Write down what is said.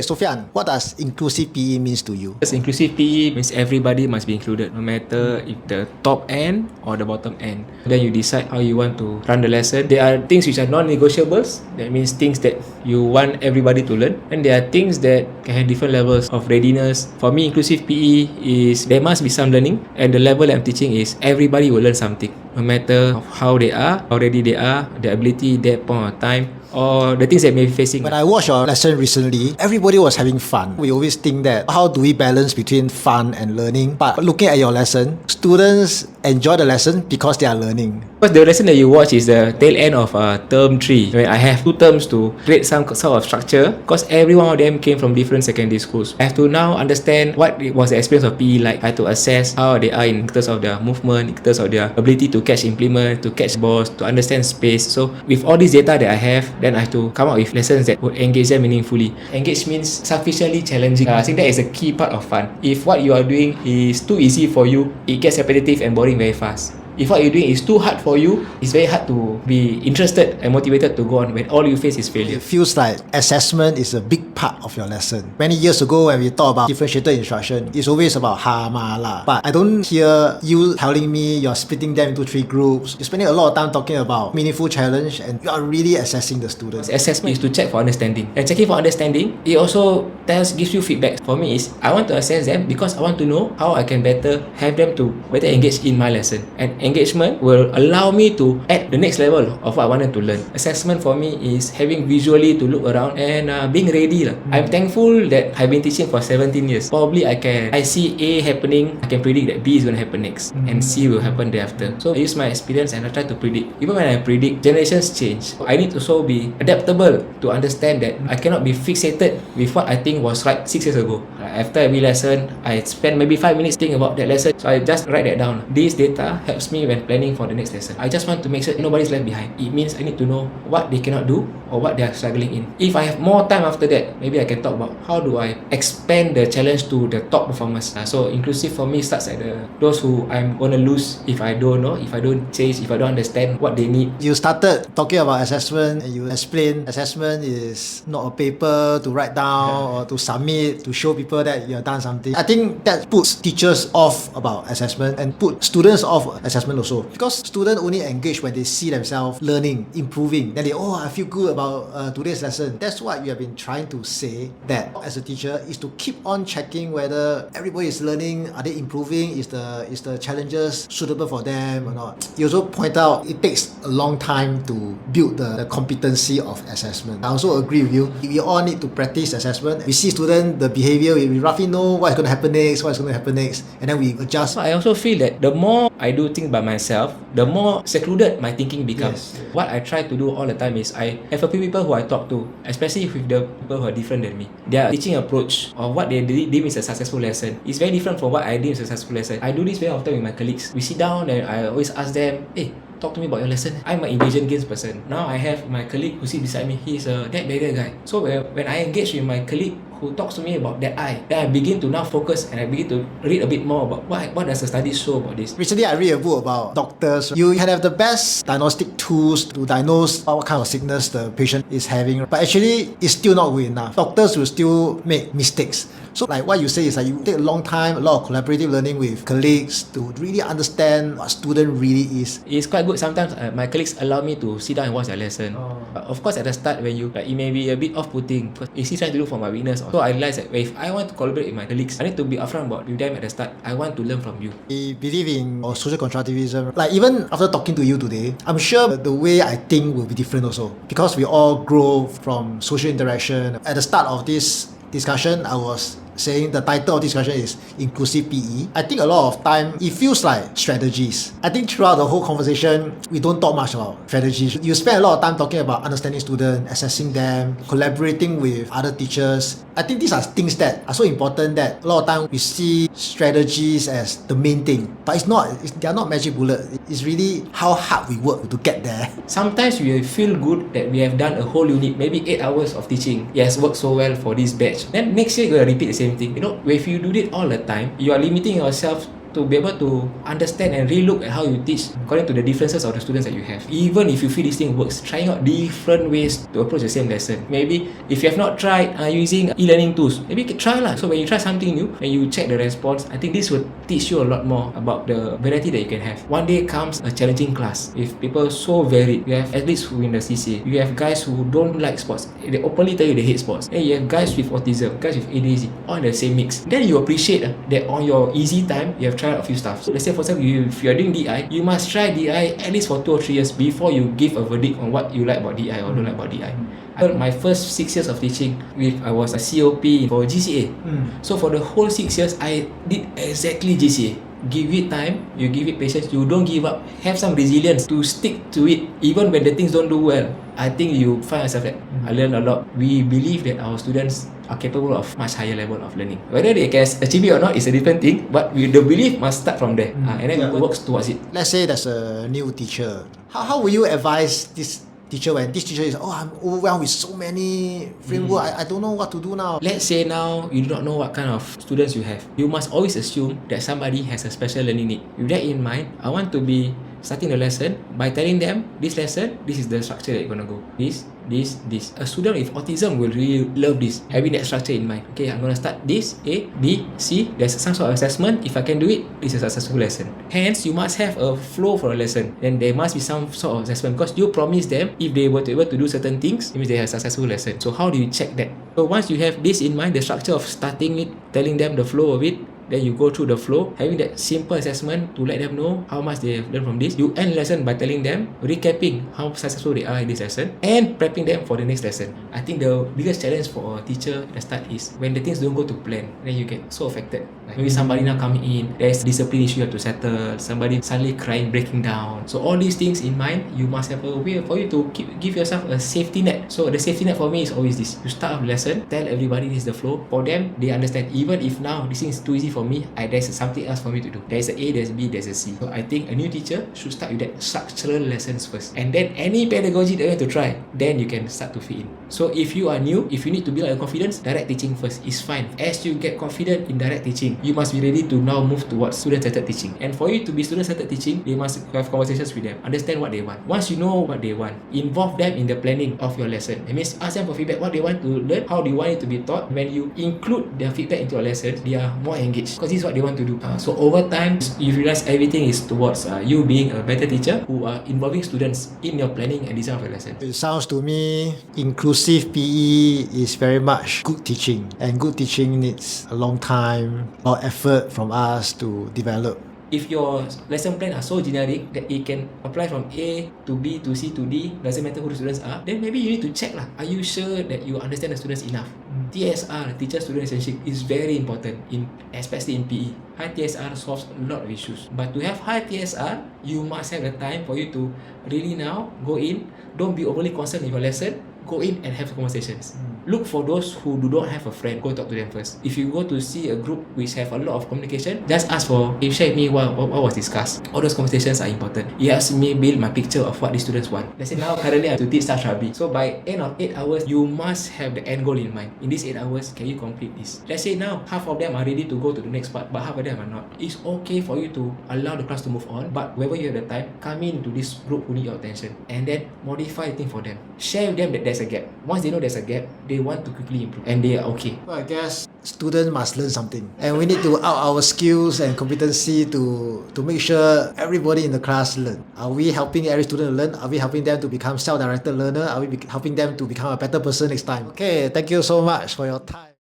Sufian, what does inclusive PE means to you? Because inclusive PE means everybody must be included, no matter if the top end or the bottom end. Then you decide how you want to run the lesson. There are things which are non-negotiables. That means things that you want everybody to learn. And there are things that can have different levels of readiness. For me, inclusive PE is there must be some learning, and the level I'm teaching is everybody will learn something, no matter how they are, how ready they are, their ability, that point of time, or the things that may be facing. When I watched your lesson recently, everybody was having fun. We always think that how do we balance between fun and learning? But looking at your lesson, students enjoy the lesson because they are learning. Because the lesson that you watch is the tail end of term 3. When I have 2 terms to create some sort of structure, because every one of them came from different secondary schools. I have to now understand what was the experience of PE like. I have to assess how they are in terms of their movement, in terms of their ability to catch implement, to catch balls, to understand space. So with all this data that I have, then I have to come up with lessons that would engage them meaningfully. Engage means sufficiently challenging. I think that is a key part of fun. If what you are doing is too easy for you, it gets repetitive and boring very fast. If what you're doing is too hard for you, it's very hard to be interested and motivated to go on when all you face is failure. It feels like assessment is a big part of your lesson. Many years ago when we talk about differentiated instruction, it's always about ha, ma, la. But I don't hear you telling me you're splitting them into 3 groups. You're spending a lot of time talking about meaningful challenge and you are really assessing the students. Assessment is to check for understanding. And checking for understanding, it also gives you feedback. For me is, I want to assess them because I want to know how I can better have them to better engage in my lesson. And engagement will allow me to add the next level of what I wanted to learn. Assessment for me is having visually to look around and being ready. I'm thankful that I've been teaching for 17 years. Probably I see A happening, I can predict that B is going to happen next and C will happen thereafter. So I use my experience and I try to predict. Even when I predict, generations change. I need to also be adaptable to understand that I cannot be fixated with what I think was right 6 years ago. After every lesson, I spend maybe 5 minutes thinking about that lesson. So I just write that down. This data helps me when planning for the next lesson. I just want to make sure nobody's left behind. It means I need to know what they cannot do or what they are struggling in. If I have more time after that, maybe I can talk about how do I expand the challenge to the top performers. So inclusive for me starts at those who I'm going to lose if I don't know, if I don't change, if I don't understand what they need. You started talking about assessment and you explained assessment is not a paper to write down or to submit to show people that you have done something. I think that puts teachers off about assessment and put students off assessment also, because students only engage when they see themselves learning, improving. Then I feel good about today's lesson. That's what you have been trying to say, that as a teacher is to keep on checking whether everybody is learning, are they improving, is the challenges suitable for them or not. You also point out it takes a long time to build the competency of assessment. I also agree with you. We all need to practice assessment. We see student, the behavior, we roughly know what's going to happen next, and then we adjust. I also feel that the more I do things by myself, the more secluded my thinking becomes. Yes. What I try to do all the time is I have a few people who I talk to, especially with the people who are different than me. Their teaching approach or what they deem is a successful lesson is very different from what I deem is a successful lesson. I do this very often with my colleagues. We sit down and I always ask them, hey, talk to me about your lesson. I'm an invasion games person. Now I have my colleague who sits beside me. He's a that barrier guy. So when I engage with my colleague who talks to me about that eye, then I begin to now focus and I begin to read a bit more about what does the study show about this. Recently I read a book about doctors. You can have the best diagnostic tools to diagnose what kind of sickness the patient is having, but actually it's still not good enough. Doctors will still make mistakes. So like what you say is that you take a long time, a lot of collaborative learning with colleagues to really understand what student really is. It's quite good. Sometimes my colleagues allow me to sit down and watch their lesson. But of course at the start when it may be a bit off-putting because is he trying to do for my weakness? So I realized that if I want to collaborate with my colleagues, I need to be upfront with them at the start. I want to learn from you. I believe in social constructivism. Like even after talking to you today, I'm sure the way I think will be different also, because we all grow from social interaction. At the start of this discussion, I was saying the title of this discussion is Inclusive PE. I think a lot of time it feels like strategies. I think throughout the whole conversation, we don't talk much about strategies. You spend a lot of time talking about understanding students, assessing them, collaborating with other teachers. I think these are things that are so important that a lot of time we see strategies as the main thing. But they are not magic bullet. It's really how hard we work to get there. Sometimes we feel good that we have done a whole unit, maybe 8 hours of teaching. It has worked so well for this batch. Then next year you're going to repeat the same thing. If you do it all the time, you are limiting yourself to be able to understand and relook at how you teach according to the differences of the students that you have. Even if you feel this thing works, trying out different ways to approach the same lesson. Maybe if you have not tried using e-learning tools, maybe you can try lah. So when you try something new and you check the response, I think this will teach you a lot more about the variety that you can have. One day comes a challenging class. If people so varied, you have athletes who in the CCA, you have guys who don't like sports, they openly tell you they hate sports, and you have guys with autism, guys with ADHD, all in the same mix. Then you appreciate that on your easy time, you have tried a few stuff. So let's say for example, if you are doing DI, you must try DI at least for 2 or 3 years before you give a verdict on what you like about DI or don't like about DI. My first 6 years of teaching, I was a COP for GCA. So for the whole 6 years, I did exactly GCA. Give it time, you give it patience, you don't give up, have some resilience to stick to it even when the things don't do well. I think you find yourself that I learned a lot. We believe that our students are capable of much higher level of learning. Whether they can achieve it or not is a different thing, but the belief must start from there, and then it works towards it. Let's say there's a new teacher. How will you advise this teacher when this teacher is, I'm overwhelmed with so many framework, I don't know what to do now? Let's say now you do not know what kind of students you have. You must always assume that somebody has a special learning need. With that in mind, I want to be starting the lesson by telling them this lesson, this is the structure that you're gonna go. This. A student with autism will really love this, having that structure in mind. Okay, I'm gonna start this, A, B, C. There's some sort of assessment. If I can do it, this is a successful lesson. Hence, you must have a flow for a lesson. Then there must be some sort of assessment because you promise them if they were able to do certain things, it means they have a successful lesson. So how do you check that? So once you have this in mind, the structure of starting it, telling them the flow of it, then you go through the flow, having that simple assessment to let them know how much they have learned from this. You end lesson by telling them, recapping how successful they are in this lesson and prepping them for the next lesson. I think the biggest challenge for a teacher at the start is when the things don't go to plan, then you get so affected. Like maybe somebody now coming in, there's discipline issue you have to settle, somebody suddenly crying, breaking down. So all these things in mind, you must have a way for you to give yourself a safety net. So the safety net for me is always this. You start off lesson, tell everybody this is the flow. For them, they understand. Even if now this thing is too easy for me, there's something else for me to do. There's a A, there's B, there's a C. So I think a new teacher should start with that structural lessons first, and then any pedagogy that you want to try, then you can start to fit in. So if you are new, if you need to build your confidence, direct teaching first is fine. As you get confident in direct teaching, you must be ready to now move towards student-centered teaching. And for you to be student-centered teaching, they must have conversations with them, understand what they want. Once you know what they want, involve them in the planning of your lesson. It means ask them for feedback, what they want to learn, how they want it to be taught. When you include their feedback into your lesson, they are more engaged because this is what they want to do. So over time, you realize everything is towards you being a better teacher who are involving students in your planning and design of your lesson. It sounds to me inclusive PE is very much good teaching, and good teaching needs a long time, a lot of effort from us to develop. If your lesson plan are so generic that it can apply from A to B to C to D, doesn't matter who the students are, then maybe you need to check lah. Are you sure that you understand the students enough? TSR, teacher-student relationship, is very important, especially in PE. High TSR solves a lot of issues. But to have high TSR, you must have the time for you to really now go in. Don't be overly concerned with your lesson. Go in and have conversations. Look for those who do not have a friend. Go talk to them first. If you go to see a group which have a lot of communication, just ask for, share with me what was discussed. All those conversations are important. It helps me build my picture of what the students want. Let's say now currently I have to teach Sharabi. So by end of 8 hours, you must have the end goal in mind. In these 8 hours, can you complete this? Let's say now half of them are ready to go to the next part, but half of them are not. It's okay for you to allow the class to move on, but whenever you have the time, come into this group who need your attention and then modify the thing for them. Share with them that there's a gap. Once they know there's a gap, they want to quickly improve and they are okay. Well, I guess students must learn something, and we need to up our skills and competency to make sure everybody in the class learn. Are we helping every student learn? Are we helping them to become self-directed learner? Are we helping them to become a better person next time? Okay, thank you so much for your time.